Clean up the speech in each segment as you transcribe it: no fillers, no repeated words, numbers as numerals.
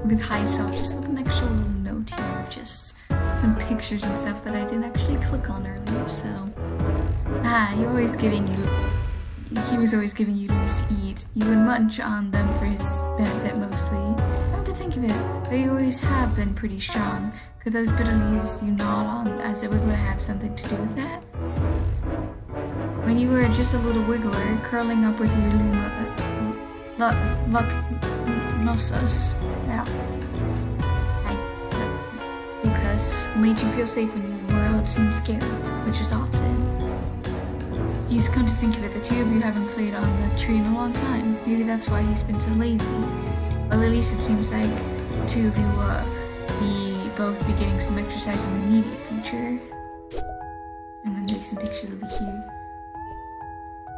with Hiveswap, just with an extra little note here, just some pictures and stuff that I didn't actually click on earlier. So, he was always giving you to eat. You would munch on them for his benefit mostly. Come to think of it, they always have been pretty strong. Could those bitter leaves you gnawed on as a wiggler have something to do with that? When you were just a little wiggler, curling up with your Lucnosus, Lucas, made you feel safe when your world seemed scary, which is often. He's come to think of it, the two of you haven't played on the tree in a long time. Maybe that's why he's been so lazy. Well, at least it seems like the two of you will both be getting some exercise in the immediate future. And then there's some pictures over here.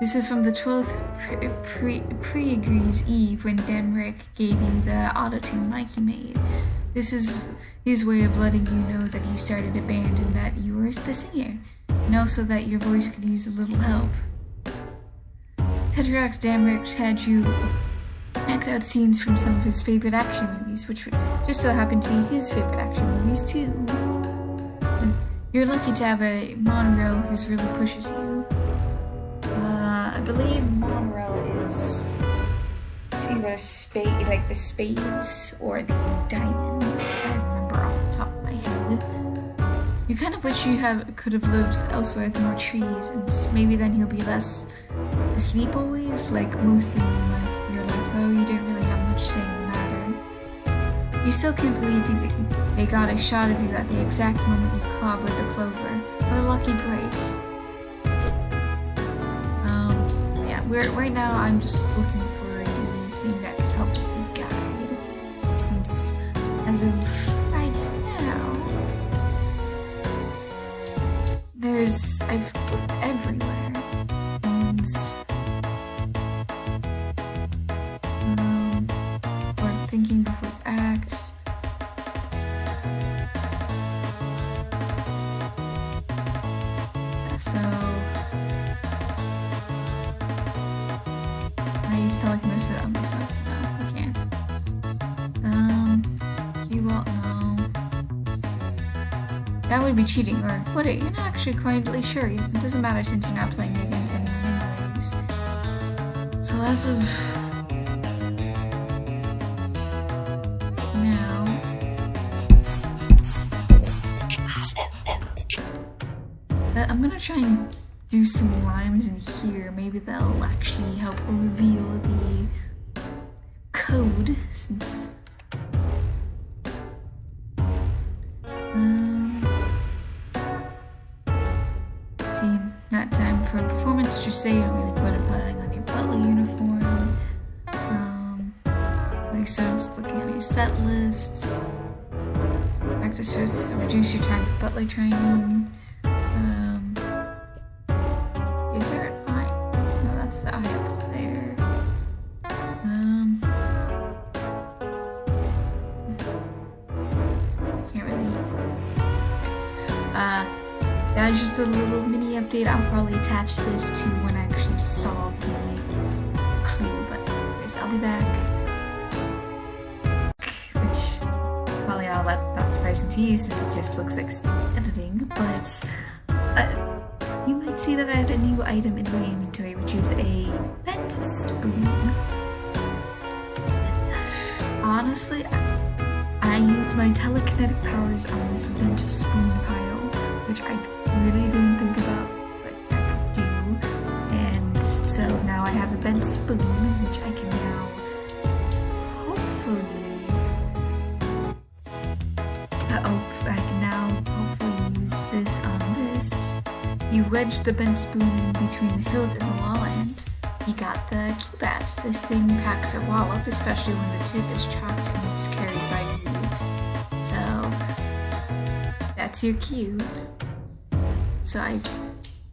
This is from the 12th pre-agrees Eve when Demrick gave you the auto-tune mic he made. This is his way of letting you know that he started a band and that you were the singer. And also that your voice could use a little help. Tetract Damrick had you act out scenes from some of his favorite action movies, which just so happened to be his favorite action movies too. And you're lucky to have a monorail who really pushes you. I believe monorail is either the spades or the diamonds. I remember off the top of my head. You kind of wish you could have lived elsewhere with more trees, and maybe then you'll be less asleep always, like mostly in your life, though you didn't really have much say in the matter. You still can't believe they got a shot of you at the exact moment you clobbered the clover. What a lucky break. Right now I'm just looking for anything that could help you guide, since as of right now, I've looked everywhere, and we're thinking before we act. So I used to like this on myself. No, I can't. You won't know. That would be cheating, or would it? You're not actually quite sure. It doesn't matter since you're not playing against anyone anyways. So as of now, I'm gonna try and do some rhymes in here. Maybe that'll actually help reveal the code, since see, not time for a performance. Just say you don't really put putting on your butler uniform. Like starts looking at your set lists. Practice reduce your time for butler training. Is there an eye? No, that's the eye up there. Can't really. That's just a little mini update. I'll probably attach this to when I actually solve the clue. But anyways, I'll be back. Which probably not surprising to you since it just looks like editing, but. You might see that I have a new item in my inventory, which is a bent spoon. Honestly, I use my telekinetic powers on this bent spoon pile, which I really didn't think about what I could do. And so now I have a bent spoon, which I can now hopefully use this on this. You wedge the bent spoon in between the hilt and the wall end. You got the Q-Bat. This thing packs a wallop, especially when the tip is chopped and it's carried by you. So, that's your cue. So I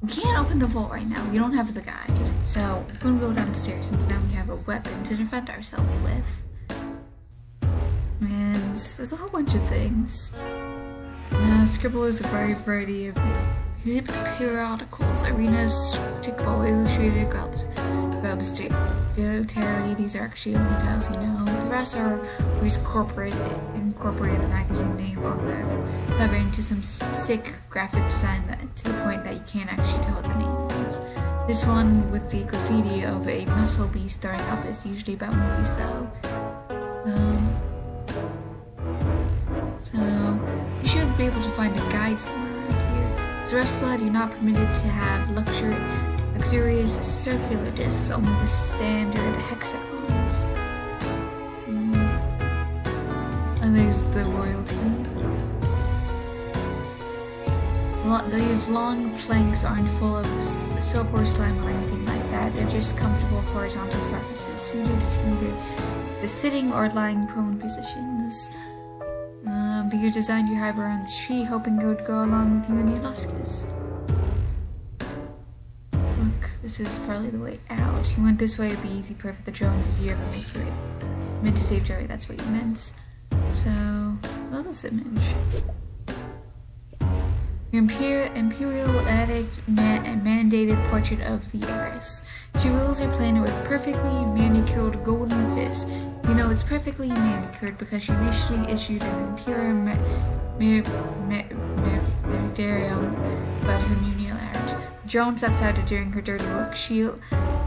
can't open the vault right now. We don't have the guide. So, we're gonna go downstairs since now we have a weapon to defend ourselves with. And there's a whole bunch of things. Scribble is a variety of periodicals, arenas, stickball, illustrated grubs, Terry, these are actually only titles you know. The rest are always incorporated the magazine name or the cover into some sick graphic design to the point that you can't actually tell what the name is. This one with the graffiti of a muscle beast throwing up is usually about movies though. So you should be able to find a guide somewhere around here. As Rustblood, you're not permitted to have luxurious circular discs, only the standard hexagons. And there's the royalty. These long planks aren't full of soap or slime or anything like that. They're just comfortable horizontal surfaces suited to either the sitting or lying prone positions. But you designed your hive around the tree, hoping it would go along with you and your luskus. Look, this is probably the way out. You went this way, it'd be easy prey for the drones if you ever make your way. You meant to save Jerry, that's what you meant. So, love this image. Your imperial edict mandated portrait of the heiress. She rules her planet with perfectly manicured golden fists. You know it's perfectly manicured because she initially issued an imperial magisterium about her new nail art. Jones outside her doing her dirty work. She'll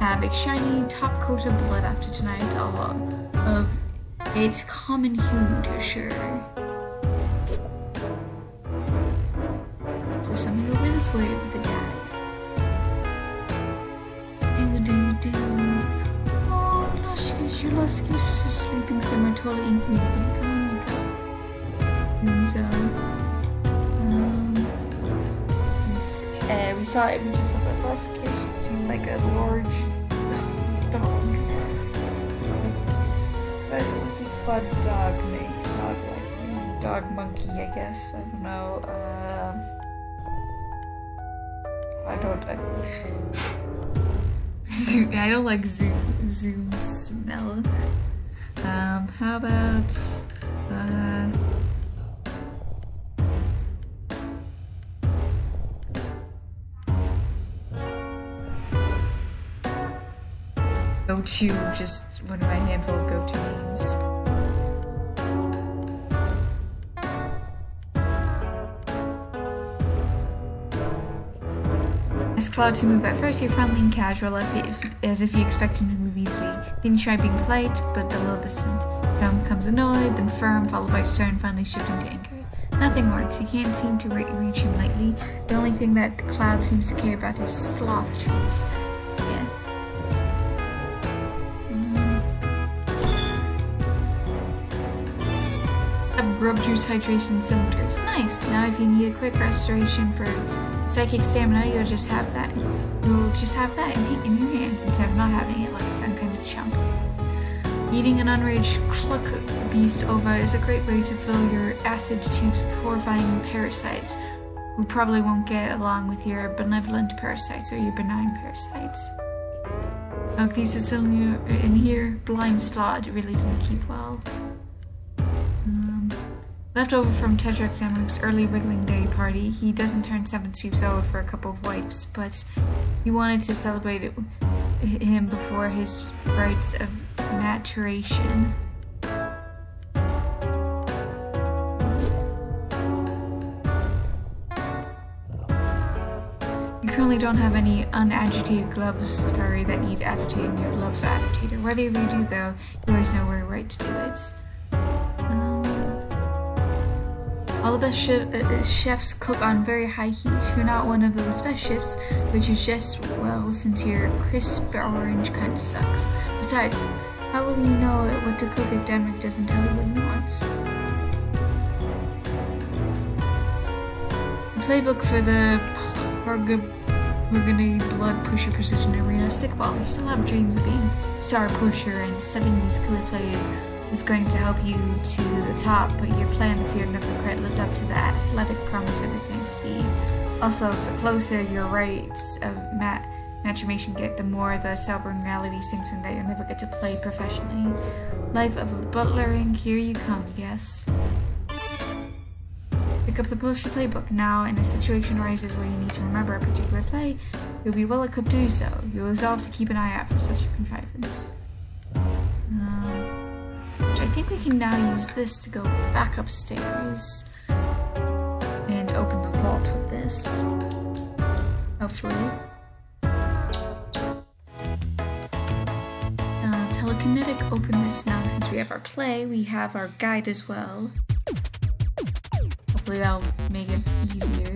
have a shiny top coat of blood after tonight, all of its common hue to sure. So something over this way with the guy. Oh, Luskus, your Luskus is sleeping somewhere totally inconvenient. Come on, wake up. Since we saw images of a Luskus, it seemed like a large dog. But what's a fun dog name? Dog monkey, I guess. I don't know. I don't like zoom smell. How about go-to, just one of my handful of go-to names. Cloud to move. At first you're friendly and casual, as if you expect him to move easily. Then you try being polite, but a little distant. Tom becomes annoyed, then firm, followed by stern, finally shifting to anger. Nothing works. You can't seem to reach him lately. The only thing that Cloud seems to care about is sloth treats. Yeah. Grub juice hydration cylinders. Nice. Now if you need a quick restoration for psychic stamina, you'll just have that in your hand instead of not having it like some kind of chump. Eating an unraged cluck beast ova is a great way to fill your acid tubes with horrifying parasites who probably won't get along with your benevolent parasites or your benign parasites. Look, these are still in here. Blind Slot really doesn't keep well. Left over from Tetrarch Zamruk's early Wriggling Day party, he doesn't turn 7 sweeps old for a couple of wipes, but he wanted to celebrate him before his rites of maturation. You currently don't have any unagitated gloves, furry, that need agitating. Your gloves are agitated. Whether you do, though, you always know where right to do it. All the best chefs cook on very high heat. You're not one of those best chefs, which is just, well, since your crisp orange kind of sucks. Besides, how will you know what to cook if Denrick doesn't tell you what he wants? The playbook for the Burgundy Blood Pusher Precision Arena Sickball. You still have dreams of being Star Pusher, and studying these killer plays is going to help you to the top, but your play on the field never quite lived up to the athletic promise of your fantasy. Also, the closer your rates of maturation get, the more the sobering reality sinks in that you'll never get to play professionally. Life of a butlering, here you come, yes. Pick up the poster playbook. Now, in a situation arises where you need to remember a particular play, you'll be well equipped to do so. You'll resolve to keep an eye out for such a contrivance. Which I think we can now use this to go back upstairs and open the vault with this. Hopefully. Telekinetic, open this now. Since we have our play, we have our guide as well. Hopefully that'll make it easier.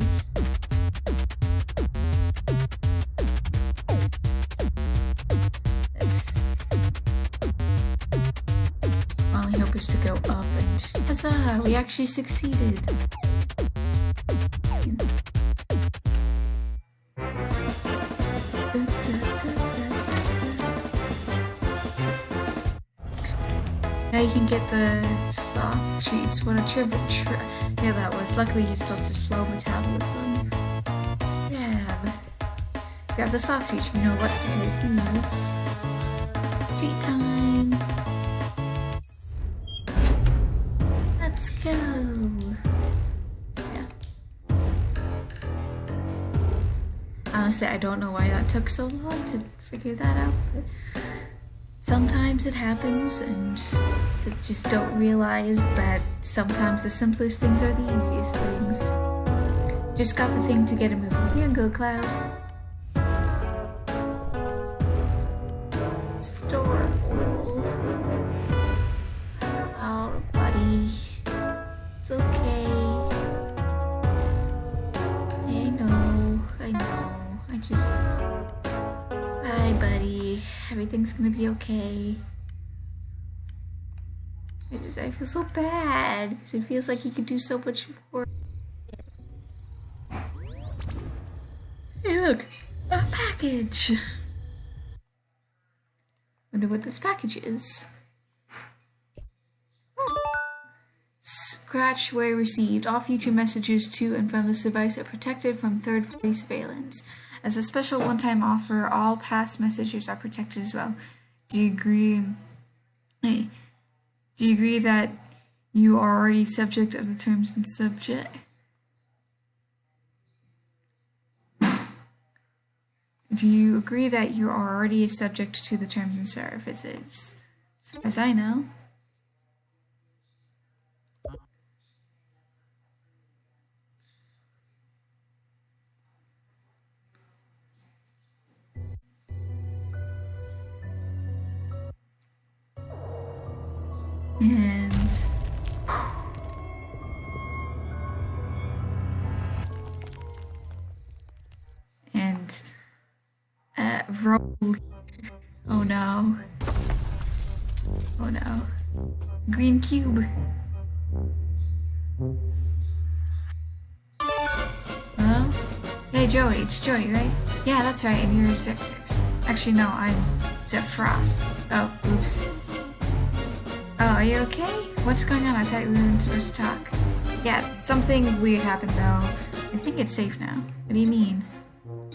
My only hope is to go up and huzzah! We actually succeeded! Now you can get the sloth treats. What a yeah, that was. Luckily, he still has a slow metabolism. Grab the sloth treats. You know what to do, please. Treat time. Let's go. Yeah. Honestly, I don't know why that took so long to figure that out. But sometimes it happens, and just don't realize that sometimes the simplest things are the easiest things. Just got the thing to get it moving. Here you go, Cloud. It's adorable. Oh, buddy. It's okay. I know. Hi, buddy. Everything's gonna be okay. I feel so bad because it feels like he could do so much more. Hey, look, a package. Wonder what this package is. Scratchware received. All future messages to and from this device are protected from third-party surveillance. As a special one-time offer, all past messages are protected as well. Do you agree? Hey, do you agree that you are already subject of the terms and subject? Do you agree that you are already subject to the terms and services? As far as I know. Roll. Oh no. Oh no. Green cube. Hello? Hey Joey, it's Joey, right? Yeah, that's right, and you're actually no, I'm Frost. Oh, oops. Oh, are you okay? What's going on? I thought we weren't supposed to talk. Yeah, something weird happened though. I think it's safe now. What do you mean?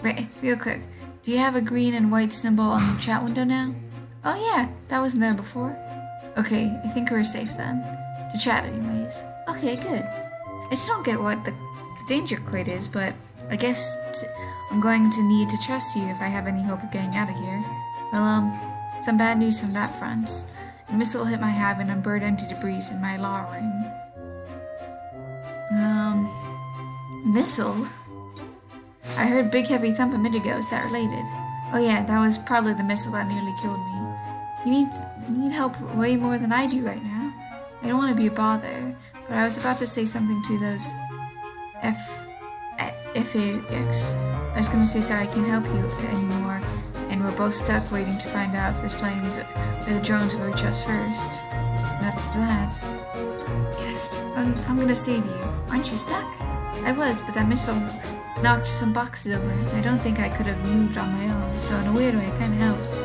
Right, real quick. Do you have a green and white symbol on your chat window now? Oh yeah, that wasn't there before. Okay, I think we're safe then. To chat anyways. Okay, good. I still don't get what the danger crate is, but I guess I'm going to need to trust you if I have any hope of getting out of here. Well, some bad news from that front. A missile hit my hive and unburdened empty debris in my law ring. Missile? I heard big heavy thump a minute ago. Is that related? Oh yeah, that was probably the missile that nearly killed me. You need help way more than I do right now. I don't want to be a bother, but I was about to say something to those FAX. I was gonna say sorry I can't help you anymore, and we're both stuck waiting to find out if the flames or the drones will reach us first. That's that. Yes, I'm gonna save you. Aren't you stuck? I was, but that missile knocked some boxes over. I don't think I could have moved on my own, so in a weird way it kinda helped.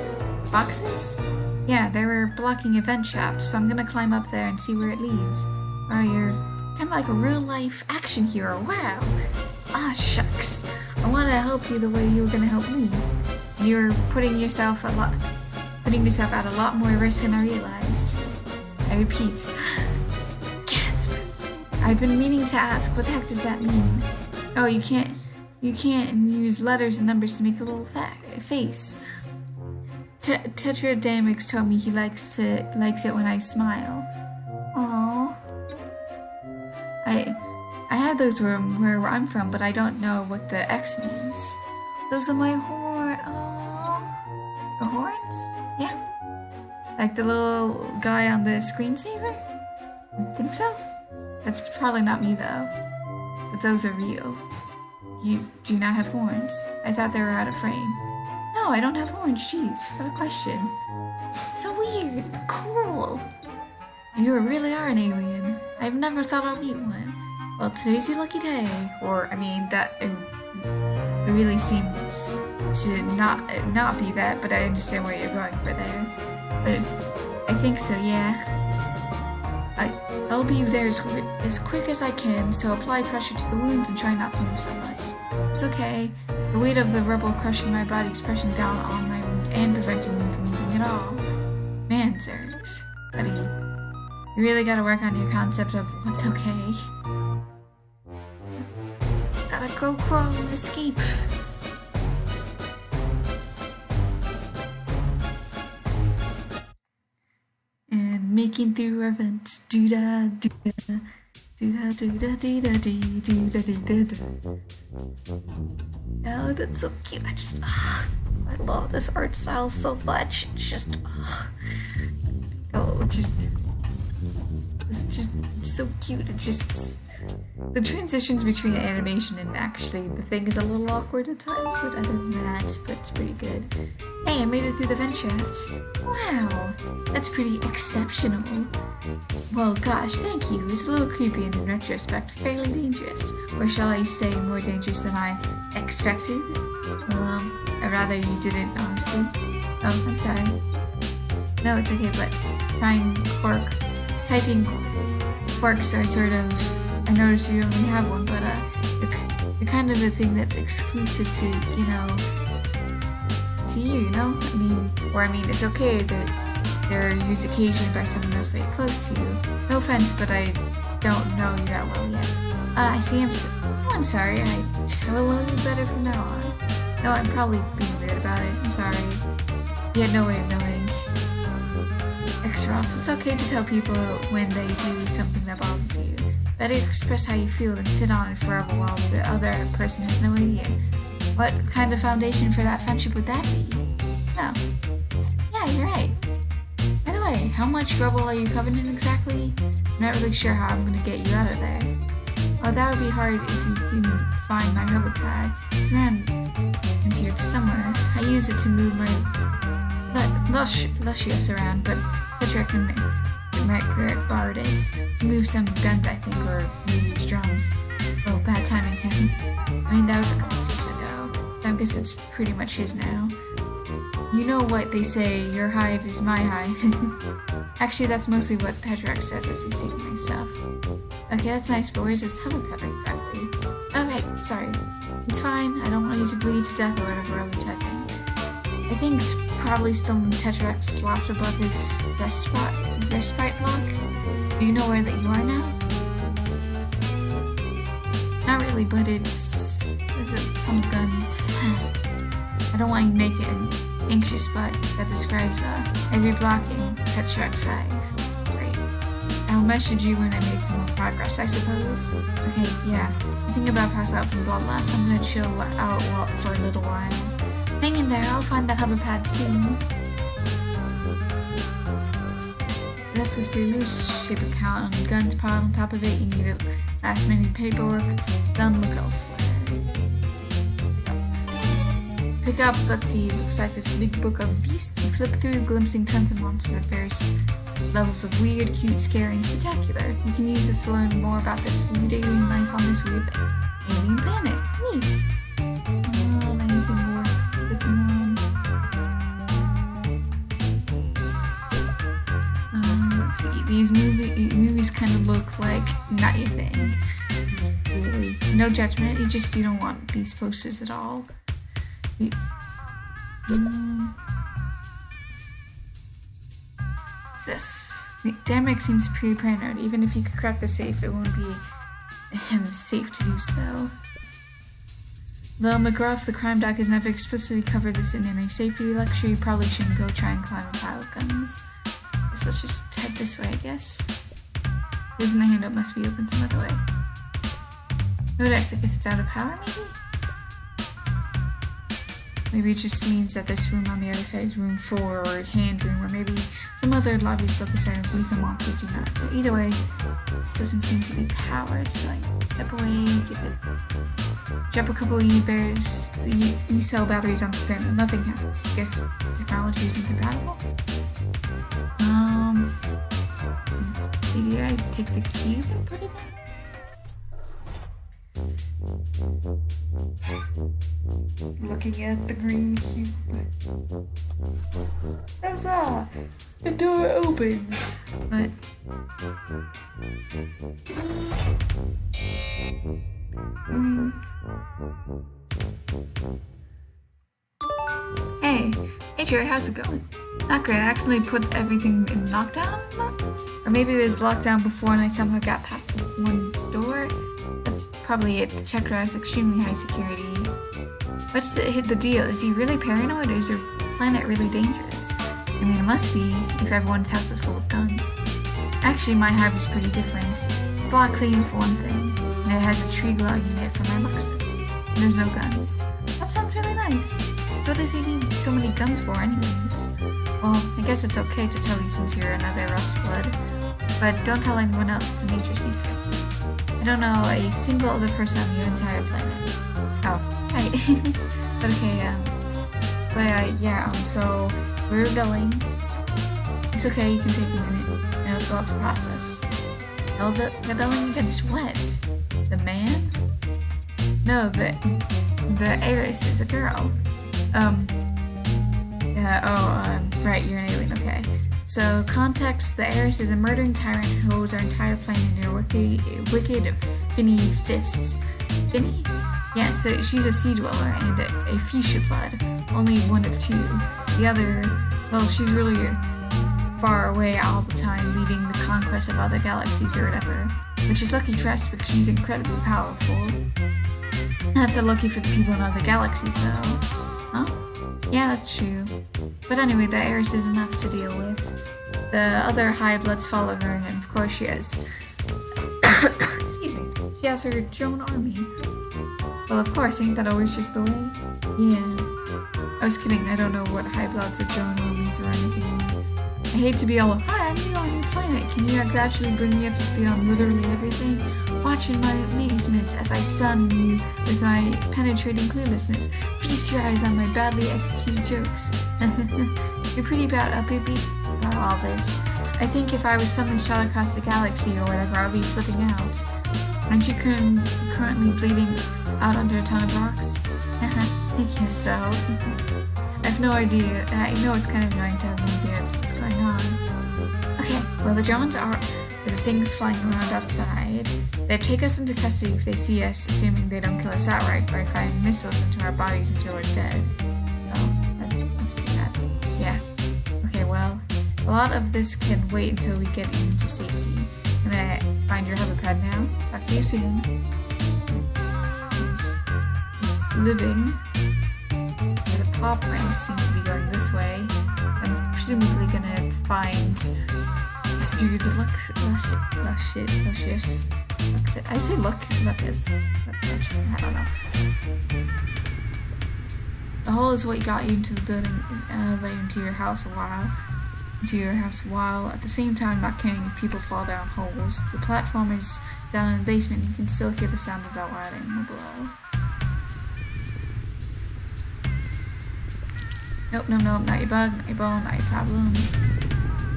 Boxes? Yeah, they were blocking a vent shaft, so I'm gonna climb up there and see where it leads. Wow, you're kinda like a real-life action hero, wow! Ah, shucks. I wanted to help you the way you were gonna help me. You're putting yourself at a lot more risk than I realized. I repeat, gasp. I've been meaning to ask, what the heck does that mean? Oh, you can't use letters and numbers to make a little face. Tetradamix told me he likes it when I smile. Aww. I had those where I'm from, but I don't know what the X means. Those are my horn. Aww. The horns? Yeah. Like the little guy on the screensaver? I think so. That's probably not me though. But those are real. You do not have horns. I thought they were out of frame. No, I don't have horns. Jeez, what a question. It's so weird. Cool. You really are an alien. I've never thought I'd meet one. Well, today's your lucky day. Or, I mean, that it really seems to not be that, but I understand where you're going for there. But I think so, yeah. I'll be there as quick as I can, so apply pressure to the wounds and try not to move so much. It's okay. The weight of the rubble crushing my body is pressing down on my wounds and preventing me from moving at all. Man, Zerix, buddy, you really gotta work on your concept of what's okay. Gotta go crawl and escape. And making through our vent. Do-da, do-da. Do-da, do-da, do-da, do-da, do-da, do. Oh, that's so cute. I love this art style so much. It's just, it's just so cute. It just, the transitions between animation and actually the thing is a little awkward at times, but other than that, it's pretty good. Hey, I made it through the vent shaft. Wow, that's pretty exceptional. Well, gosh, thank you. It's a little creepy and in retrospect, fairly dangerous. Or shall I say more dangerous than I expected? Well, I'd rather you didn't, honestly. Oh, I'm sorry. No, it's okay, but typing quirks are sort of, I noticed you don't really have one, but they're kind of a thing that's exclusive to, to you know? I mean, it's okay that they're used occasionally by someone else like close to you. No offense, but I don't know you that well yet. I see, I'm sorry, I will learn you better from now on. No, I'm probably being weird about it, I'm sorry. You had no way of knowing. Ross, it's okay to tell people when they do something that bothers you. Better express how you feel than sit on it forever while the other person has no idea. What kind of foundation for that friendship would that be? Oh. Yeah, you're right. By the way, how much rubble are you covered in exactly? I'm not really sure how I'm gonna get you out of there. Oh, that would be hard if you couldn't find my hover pad. It's around here somewhere. I use it to move my luscious around, but Tetra can borrowed it to move some guns, I think, or maybe use drums. Oh, bad timing him. I mean, that was a couple sweeps ago, so I guess it's pretty much his now. You know what they say, your hive is my hive. Actually, that's mostly what Tetrax says as he's taking my stuff. Okay, that's nice, but where's this hover pad exactly? Okay, sorry. It's fine, I don't want you to bleed to death or whatever other typing. I think it's probably still in Tetrax's loft above his respite block. Do you know where that you are now? Not really, but there's some guns. I don't want you to make it an anxious, but that describes every block in Tetrax's life. Great. I'll message you when I made some more progress, I suppose. Okay, yeah. I think about pass out from bloodlust. I'm gonna chill out for a little while. Hang in there, I'll find that hover pad soon. The desk is pretty loose, shape account and guns piled on top of it. You need it. Last minute paperwork. Done, look elsewhere. Pick up, let's see, looks like this big book of beasts. You flip through, glimpsing tons of monsters at various levels of weird, cute, scary, and spectacular. You can use this to learn more about this weird alien life on this weird alien planet. Neat. These movies kind of look like not your thing. Really. No judgment, you don't want these posters at all. This. Derek seems pretty paranoid. Even if you could crack the safe, it won't be safe to do so. Though McGruff, the crime doc, has never explicitly covered this in any safety lecture, you probably shouldn't go try and climb a pile of guns. So let's just head this way, I guess. Isn't a handout must be open some other way. No dice, I guess it's out of power, maybe? Maybe it just means that this room on the other side is room 4 or hand room, or maybe some other lobbies look aside of lethal monsters do not. So either way, this doesn't seem to be powered, so I step away, drop a couple E-bears, E-cell batteries onto the pyramid. Nothing happens. I guess technology isn't compatible. Maybe I take the cube and put it in? Looking at the green cube. Huzzah! The door opens. But Hey Jerry, how's it going? Not great, I actually put everything in lockdown? Or maybe it was locked down before and I somehow got past the one door? That's probably it. The checker has extremely high security. What's the deal? Is he really paranoid or is your planet really dangerous? I mean, it must be if everyone's house is full of guns. Actually, my hive is pretty different. It's a lot cleaner for one thing, and it has a tree glow unit for my luxus. And there's no guns. That sounds really nice. So what does he need so many guns for anyways? Well, I guess it's okay to tell you since you're another Rustblood, but don't tell anyone else, it's a major secret. I don't know a single other person on your entire planet. Oh, right. But okay, so we're rebelling. It's okay, you can take a minute. I know it's a lot to process. Oh, rebelling against what? The man? No, the heiress is a girl. Right, you're an alien, okay. So, context, the heiress is a murdering tyrant who holds our entire planet in her wicked, finny fists. Finny? Yeah, so she's a sea dweller and a fuchsia blood. Only one of two. The other, well, she's really far away all the time, leading the conquest of other galaxies or whatever. Which is lucky for us because she's incredibly powerful. Not so lucky for the people in other galaxies, though. Huh? Yeah, that's true. But anyway, the heiress is enough to deal with. The other high bloods follow her, and of course she has... Excuse me. She has her drone army. Well, of course, ain't that always just the way? Yeah. I was kidding, I don't know what high bloods or drone armies or anything. I hate to be all, hi, I'm new on your planet. Can you gradually bring me up to speed on literally everything? Watch in my amazement as I stun you with my penetrating cluelessness. Feast your eyes on my badly executed jokes. You're pretty bad up, baby, about all this. I think if I was suddenly shot across the galaxy or whatever, I'll be flipping out. Aren't you currently bleeding out under a ton of rocks? I guess so. I have no idea. I know it's kind of annoying to have no idea what's going on. Okay, well the drones are the things flying around outside. They'd take us into custody if they see us, assuming they don't kill us outright by firing missiles into our bodies until we're dead. Oh, that's pretty bad. Yeah. Okay, well, a lot of this can wait until we get into safety. I'm gonna find your hoverpad now. Talk to you soon. It's living. So the paw prints seem to be going this way. I'm presumably gonna find this dude's luscious. I say luckus. I don't know. The hole is what got you into the building and elevated into your house while at the same time not caring if people fall down holes. The platform is down in the basement. You can still hear the sound of that wiring below. Nope, not your bug, not your bone, not your problem.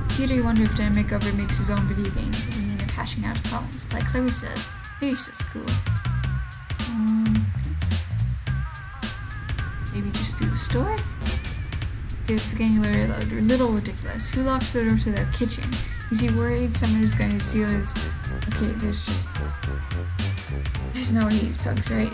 Peter, you wonder if Dan Makeover makes his own video games as a mean of hashing out problems, like Clarissa's. Clarissa's cool. Let's maybe just do the story? Okay, this is getting a little ridiculous. Who locks the door to their kitchen? Is he worried someone is going to steal his... Okay, there's no heat bugs, right?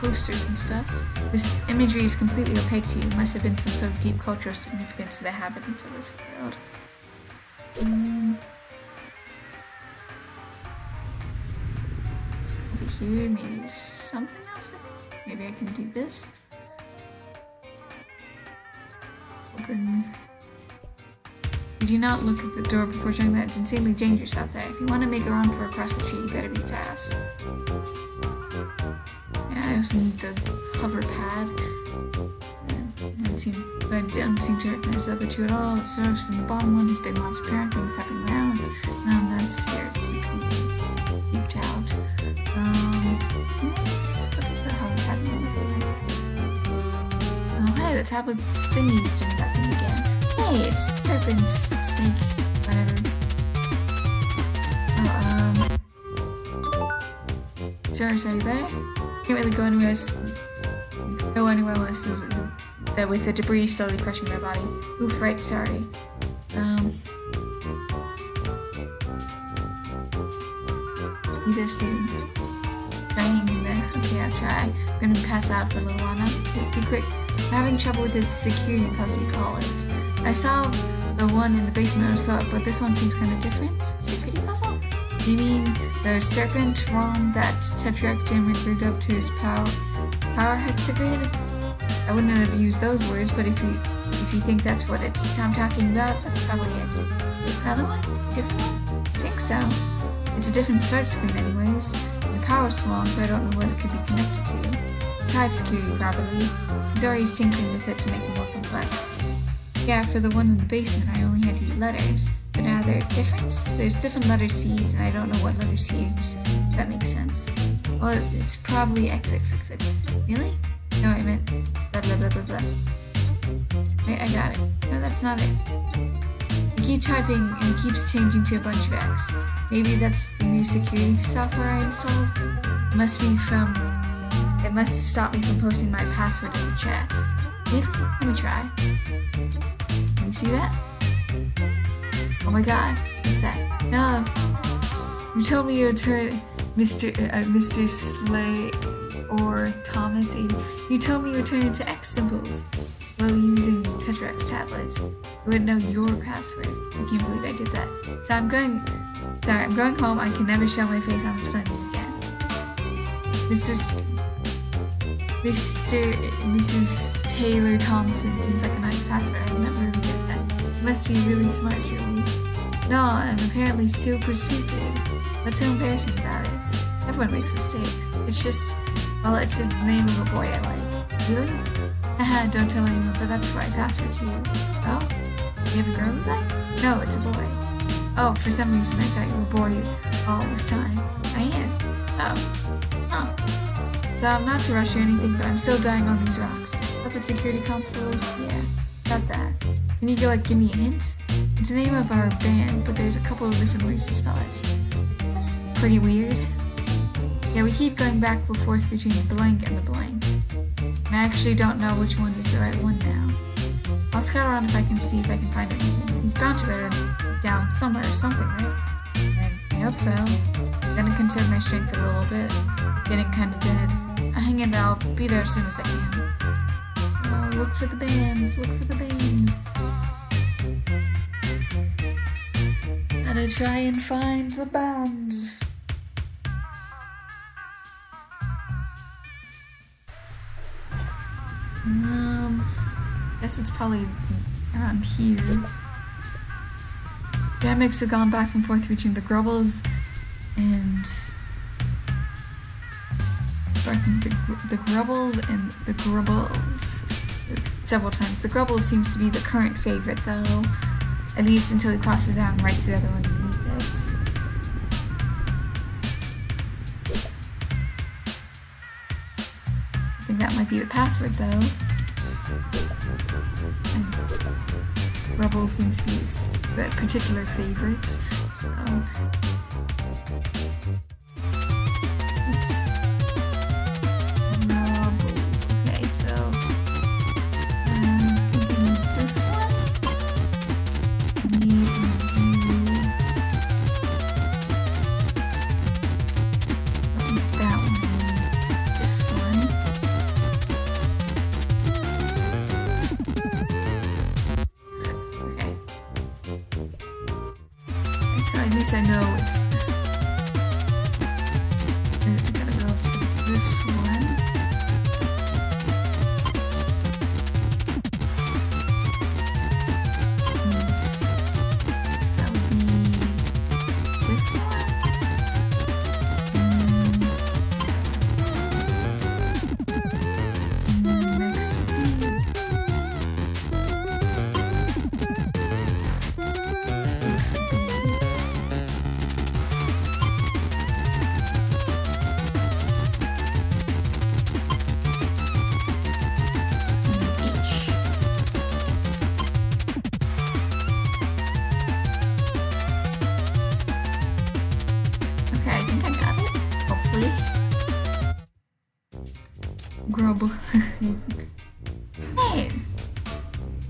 posters and stuff. This imagery is completely opaque to you. It must have been some sort of deep cultural significance to the inhabitants of this world. Let's go over here. Maybe there's something else. Maybe I can do this. Open. Did you not look at the door before showing that it's insanely dangerous out there? If you want to make a run for across the tree, you better be fast. Yeah, I also need the hover pad. I don't seem to recognize the other two at all. It's first and the bottom one is big monster parent things happening around. That's here. It's deeped out. Nice. What is that hover pad? Oh, hey, the tablet thingy is doing that thing again. Hey, it's serpent, snake, whatever. Sorry, are you there? Can't really go anywhere. Go anywhere with the debris slowly crushing my body. Oof, right, sorry. Be there soon. Try hanging there. Okay, I'll try. I'm gonna pass out for a little while now. Be quick. I'm having trouble with this security puzzle you call it. I saw the one in the basement or so, but this one seems kind of different. Security puzzle? You mean the serpent ROM that Tetrarch Jim rigged up to his power hexagrid? I wouldn't have used those words, but if you think that's what I'm talking about, that's probably it. There's another one? Different one? I think so. It's a different start screen anyways. The power's long, so I don't know what it could be connected to. It's high security, probably. He's already tinkering with it to make it more complex. Yeah, for the one in the basement, I only had to use letters. But now they're different. There's different letter C's, and I don't know what letter C is. If that makes sense. Well, it's probably XXXX. Really? No, I meant blah blah blah blah blah. Wait, I got it. No, that's not it. I keep typing, and it keeps changing to a bunch of X. Maybe that's the new security software I installed? It must stop me from posting my password in the chat. Really? Let me try. Can you see that? Oh my god, what's that? No! You told me you would turn Mr. Slay or Thomas 80. You told me you would turn into X symbols while using Tetrarch's tablets. I wouldn't know your password. I can't believe I did that. So I'm going home. I can never show my face on this planet again. Mrs. Taylor Thompson seems like a nice password. I've never heard of that. You must be really smart, Julie. No, I'm apparently super stupid. What's so embarrassing about it? Everyone makes mistakes. It's just, well, it's the name of a boy I like. Really? Haha, don't tell anyone, but that's my password to you. Oh? You have a girl you like? No, it's a boy. Oh, for some reason I thought you were a boy all this time. I am. Oh. Huh. So I'm not to rush or anything, but I'm still dying on these rocks. Got the security console? Yeah, got that. Can you give me a hint? It's the name of our band, but there's a couple of different ways to spell it. That's pretty weird. Yeah, we keep going back and forth between the blank and the blank. And I actually don't know which one is the right one now. I'll scout around if I can see if I can find anything. He's bound to write it down somewhere or something, right? And I hope so. I'm gonna conserve my strength a little bit. Getting kind of dead. Hang in there, I'll be there as soon as I can. So, look for the bands, look for the band. Gotta try and find the bands. Guess it's probably around here. Dynamics have gone back and forth between the Grubbles and the Grubbles and the Grubbles several times. The Grubbles seems to be the current favorite though, at least until he crosses out and writes the other one beneath it. I think that might be the password though. And Grubble seems to be his particular favorite, so so I'm thinking this one. That one. This one. so at least I know it's... I gotta go up to this one. So that would be this one. Next would be... This would be... Okay, I think I got it. Hopefully. Grub. Hey!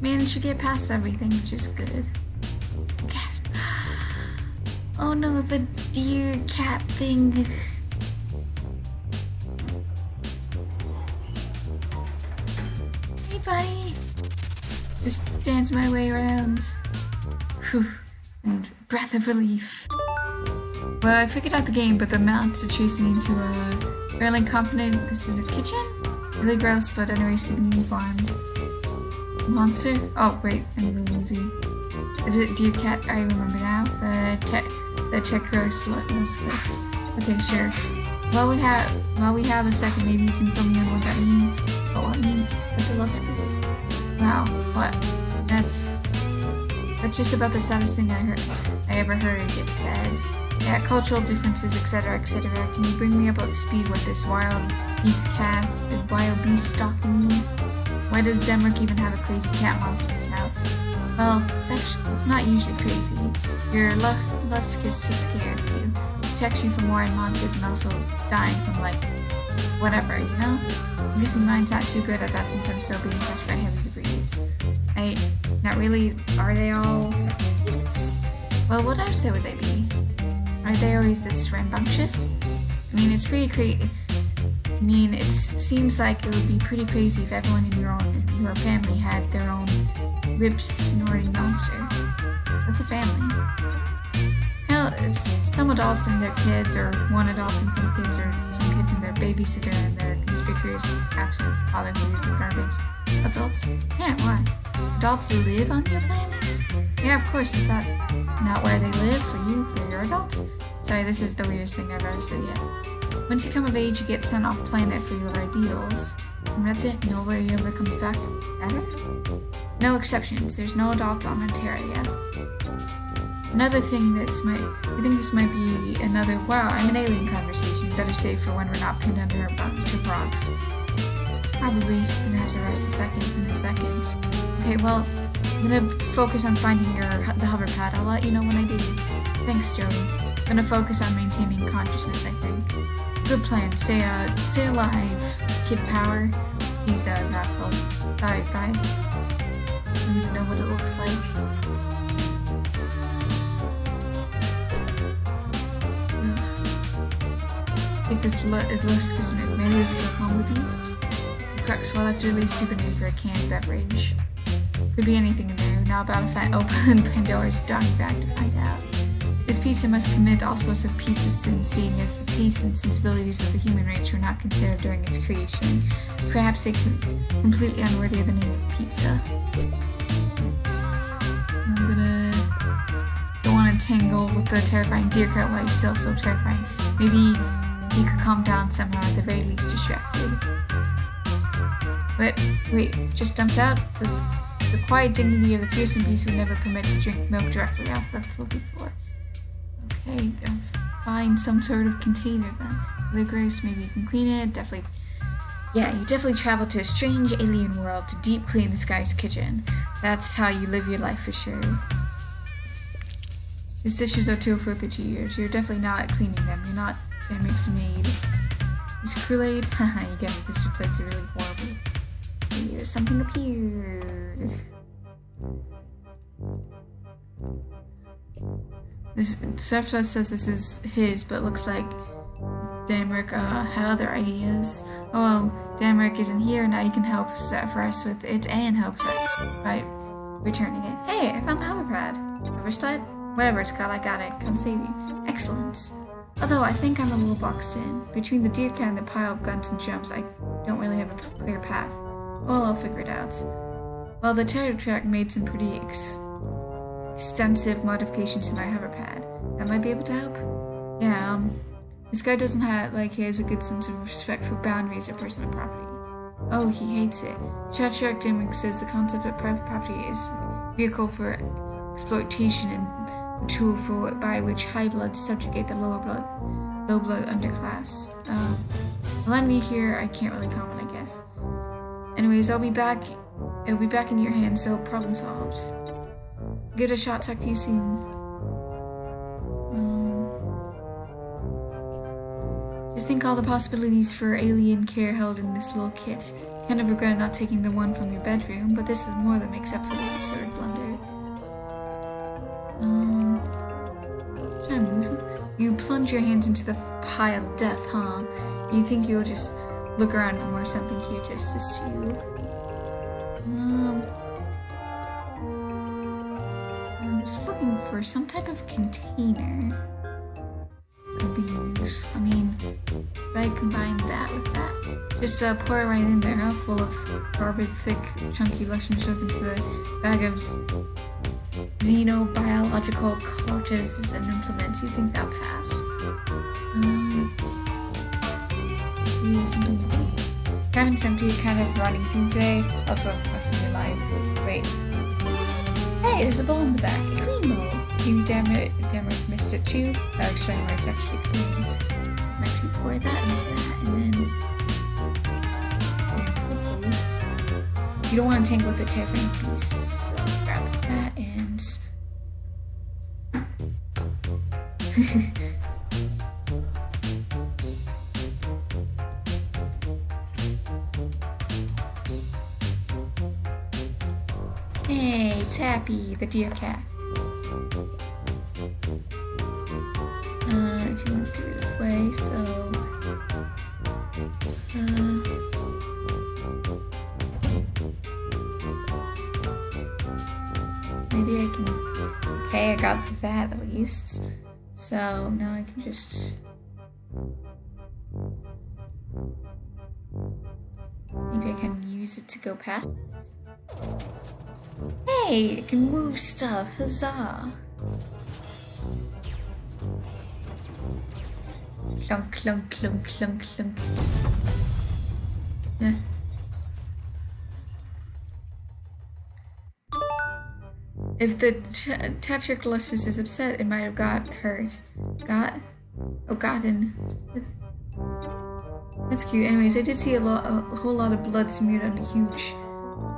Managed to get past everything, which is good. Gasp. Oh no, the deer cat thing. Hey buddy! Just dance my way around. Whew. And breath of relief. Well, I figured out the game, but the mounts to chase me into a fairly confident this is a kitchen? Really gross, but anyways, keeping me informed. Monster? Oh, wait, I'm Lucy. Is it deer cat? I remember now. The Techroslutmuscus. Okay, sure. While we have a second, maybe you can fill me in what that means. What means? What's a luscus? Wow, what? That's just about the saddest thing I ever heard get said. Yeah, cultural differences, etc., etc. Can you bring me up to speed with this wild beast stalking me? Why does Denmark even have a crazy cat monster in his house? Well, it's not usually crazy. Your Luscus takes care of you, protects you from wild monsters, and also dying from like whatever, you know? I'm guessing mine's not too good at that since I'm still being touched by heavy debris. Not really. Are they all beasts? Well, what else would they be? Are they always this rambunctious? I mean, it's pretty crazy. I mean, it seems like it would be pretty crazy if everyone in your family had their own rib-snorting monster. What's a family? Well, it's some adults and their kids, or one adult and some kids and their babysitter and their conspicuous absent father who uses garbage. Adults? Yeah, why? Adults live on your planets? Yeah, of course. Is that not where they live for your adults? Sorry, this is the weirdest thing I've ever said yet. Once you come of age, you get sent off planet for your ideals. And that's it. Nobody ever comes back. Ever? No exceptions. There's no adults on Ontario. Another thing I think this might be another, wow, I'm an alien conversation. Better save for when we're not pinned under a bunch of rocks. Probably gonna have to rest in a second. Okay, well, I'm gonna focus on finding the hover pad. I'll let you know when I do. Thanks, Joey. I'm gonna focus on maintaining consciousness, I think. Good plan. Stay alive, Kid Power. He's awful. Sorry, bye. I don't even know what it looks like. I think this looks because maybe this could calm the beast. Crux, well, that's really a stupid name for a canned beverage. Could be anything in there. Now about to open Pandora's doggy bag to find out. This pizza must commit all sorts of pizza sins, seeing as the tastes and sensibilities of the human race were not considered during its creation. Perhaps they could completely unworthy of the name of pizza. Don't want to tangle with the terrifying deer cat while yourself so terrifying. Maybe he could calm down somehow, at the very least distracted. But wait, just dumped out? The quiet dignity of the fearsome beast would never permit to drink milk directly off the floating floor. Okay, find some sort of container then. The gross, maybe you can clean it, definitely. Yeah, you definitely travel to a strange alien world to deep clean this guy's kitchen. That's how you live your life for sure. These dishes are too filthy to use. You're definitely not cleaning them. You're not gonna make some aid. This Kool-Aid? Haha, you get me. This place are really horrible. Here's something appeared. This Surfside says this is his, but looks like Denmark had other ideas. Oh well, Denmark isn't here, now you can help for us with it and help us by returning it. Hey, I found the hover pad. Hover sled? Whatever, Scott, I got it. Come save you. Excellent. Although I think I'm a little boxed in. Between the deer cat and the pile of guns and jumps, I don't really have a clear path. Well, I'll figure it out. Well, the terror track made some pretty extensive modifications to my hover pad. That might be able to help? Yeah, this guy doesn't have, he has a good sense of respect for boundaries or personal property. Oh, he hates it. Chad Dimmick says the concept of private property is a vehicle for exploitation and a tool by which high blood subjugate the low blood underclass. Well, I'm new here, I can't really comment, I guess. Anyways, it'll be back in your hands, so problem solved. Give it a shot, talk to you soon. Just think all the possibilities for alien care held in this little kit. Kind of regret not taking the one from your bedroom, but this is more than makes up for this absurd blunder. Try and move some. You plunge your hands into the pile of death, huh? You think you'll just look around for more something here to assist you. I'm just looking for some type of container. Could be used. I mean, if I combine that with that, just pour it right in there, huh? Full of garbage, thick, chunky lush into the bag of xenobiological carcasses and implements. You think that'll pass? Something funny. Cabin's empty, kind of rotting food today. Also, must be alive. Wait. Hey, there's a bowl in the back. A clean bowl. You damn it missed it too. That'll explain why it's actually clean. Actually pour that and then you don't want to tangle with the tearing piece, so grab that and Hey, Tappy, the deer cat. If you want to do it this way, so maybe I can. Okay, I got that at least. So now I can just. Maybe I can use it to go past this. Hey, it can move stuff, huzzah! Clunk, clunk, clunk, clunk, clunk. Yeah. If the Tetraclosis is upset, it might have got hers. Gotten. That's cute. Anyways, I did see a whole lot of blood smeared on a huge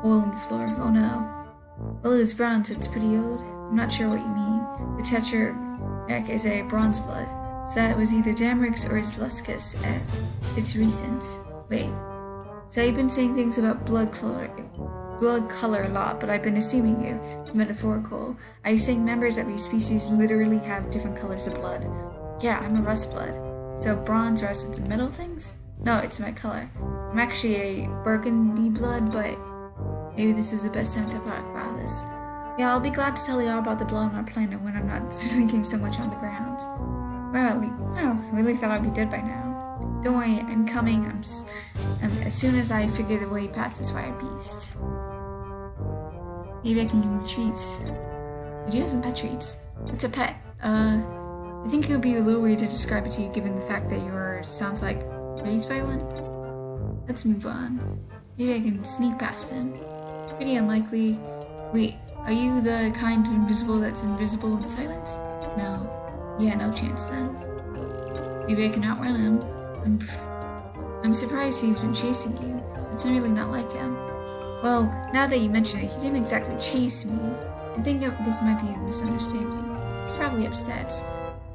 hole in the floor. Oh no. Well, it's bronze, so it's pretty old. I'm not sure what you mean. The Tetrarch is a bronze blood, so that was either Dameric's or his Luscus, as it's recent. Wait. So you've been saying things about blood color a lot, but I've been assuming it's metaphorical. Are you saying members of your species literally have different colors of blood? Yeah, I'm a rust blood. So bronze, rust, and some metal things? No, it's my color. I'm actually a burgundy blood, but maybe this is the best time to talk about this. Yeah, I'll be glad to tell you all about the blood on our planet when I'm not sinking so much on the ground. Well, I really thought I'd be dead by now. Don't worry, I'm coming. As soon as I figure the way past this fire beast. Maybe I can give him treats. I do have some pet treats. It's a pet. I think it would be a little weird to describe it to you given the fact that sounds like raised by one. Let's move on. Maybe I can sneak past him. Pretty unlikely. Wait, are you the kind of invisible that's invisible in silence? No. Yeah, no chance then. Maybe I can outrun him. I'm surprised he's been chasing you. It's really not like him. Well, now that you mention it, he didn't exactly chase me. I think this might be a misunderstanding. He's probably upset.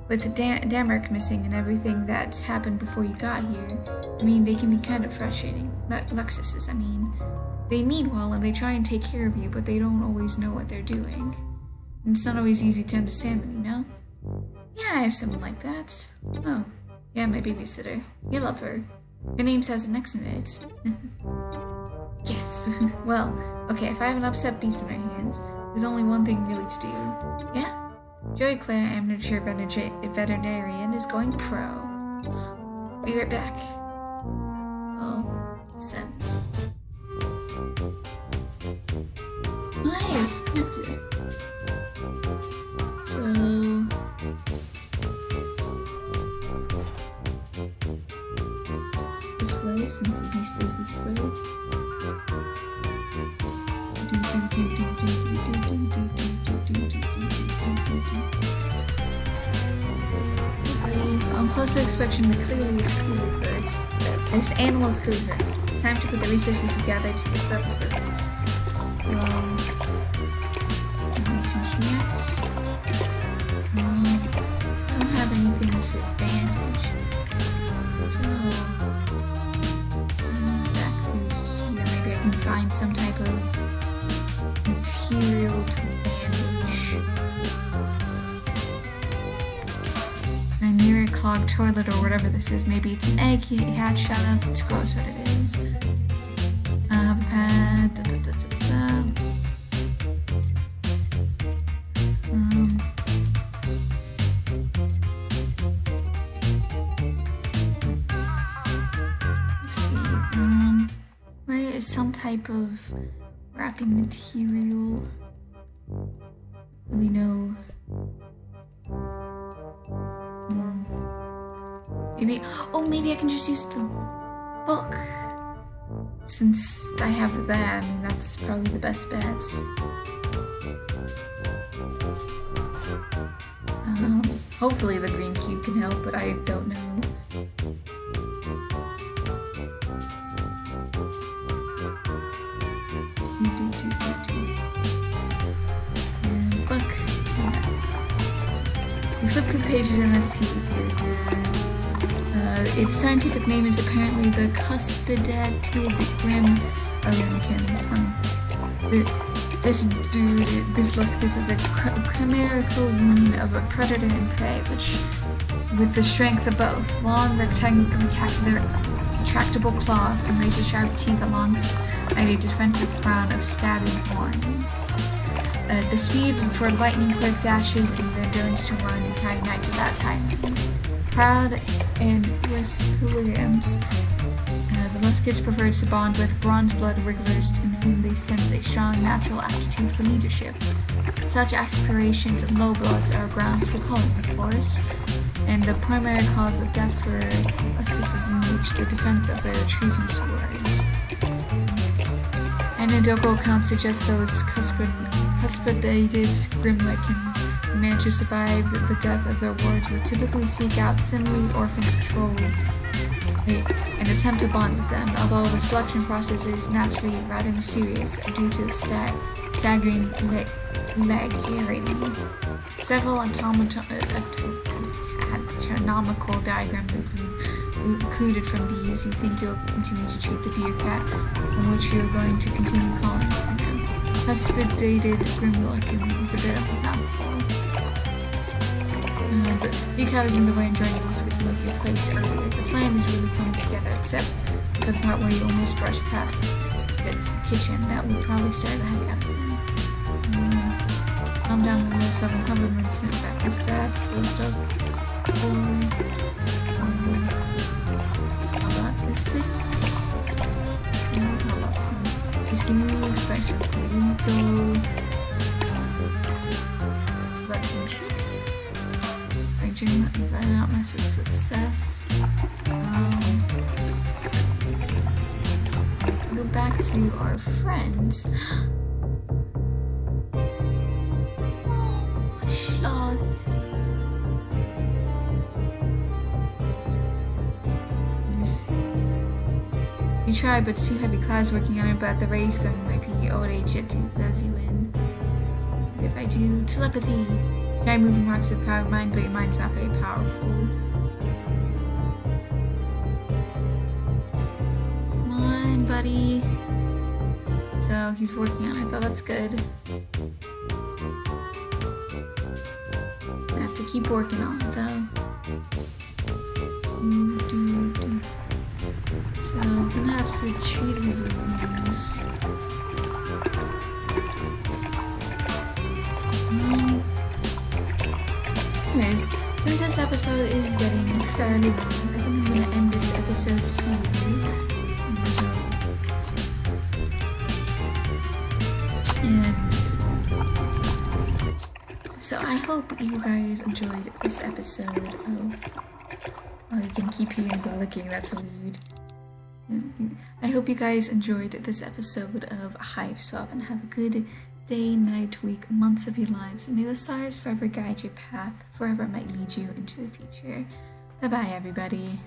With the Dameric missing and everything that's happened before you got here, I mean, they can be kind of frustrating. Luxuses, I mean. They mean well and they try and take care of you, but they don't always know what they're doing. And it's not always easy to understand them, you know? Yeah, I have someone like that. Oh, yeah, my babysitter. You love her. Her name has an X in it. Yes. Well, okay, if I have an upset beast in my hands, there's only one thing really to do. Yeah? Joey Claire, amateur veterinarian, is going pro. Be right back. Oh, send. Oh, hey, it's connected. So... this way, since the beast is this way. On closer inspection, the clearly is clear. This animal is clear. Time to put the resources you gathered to the perfect purpose. Some snacks. I don't have anything to bandage. So, back through here, maybe I can find some type of material to bandage. A near a clogged toilet or whatever this is. Maybe it's an egg he hatched out of. It's gross what it is. I have a pad. Some type of wrapping material. Really no. Maybe I can just use the book. Since I have that, I mean that's probably the best bet. Hopefully the green cube can help, but I don't know. Book. We flip through the pages and let's see here. Its scientific name is apparently the cuspidated grim This Bisluscus is a chimerical union of a predator and prey, which, with the strength of both, long retractable claws and razor-sharp teeth alongside a defensive crown of stabbing horns. The speed for lightning-quick dashes and the endurance to run entire nights without timing. Proud and resilience, the muskets prefer to bond with bronze-blood wrigglers in whom they sense a strong natural aptitude for leadership. Such aspirations and low bloods are grounds for calling, of course, and the primary cause of death for muskets is in which the defense of their treason scores. Anecdotal accounts suggest those cuspidated grimlikins who manage to survive the death of their wards would typically seek out similarly orphaned troll and attempt to bond with them, although the selection process is naturally rather mysterious due to the staggering legality. Several anatomical diagrams included from these. You think you'll continue to treat the deer cat, from which you're going to continue calling for now. Cuspidated grimlikin is a bit of a mouthful. But deer cat is in the way and joining the Muscus move you placed earlier. The plan is really coming together, except for the part where you almost brushed past the kitchen. That would probably scare the heck out of me. I'm down to the 700 and send it back into that. So stuff. How about this thing? How about some? Just give me a little spice with the info. About some chips. Write out my success. Go back to our friends. Sloth. You try, but it's too heavy. Clouds working on it, but the race going might be old age yet to does you in. If I do telepathy, try moving rocks with the power of mind, but your mind's not very powerful. Come on, buddy. So he's working on it, though that's good. I have to keep working on it, though. So I'm gonna have to treat his wounds. since this episode is getting fairly long, I think I'm gonna end this episode here. And so I hope you guys enjoyed this episode of... Oh, you can keep hearing the licking, that's weird. I hope you guys enjoyed this episode of Hiveswap and have a good day, night, week, months of your lives. May the stars forever guide your path, forever might lead you into the future. Bye bye, everybody.